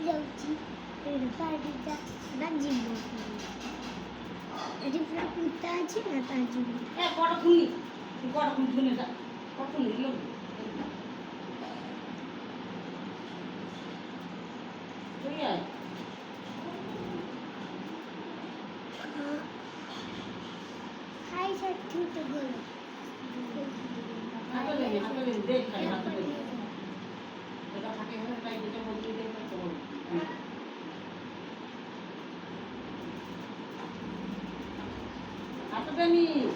ଯାଉଛି ଯିବ ଏଠି ପୁରା କୁଟା ଅଛି ନା ତା ଯିବ খাই সাথে তো গেল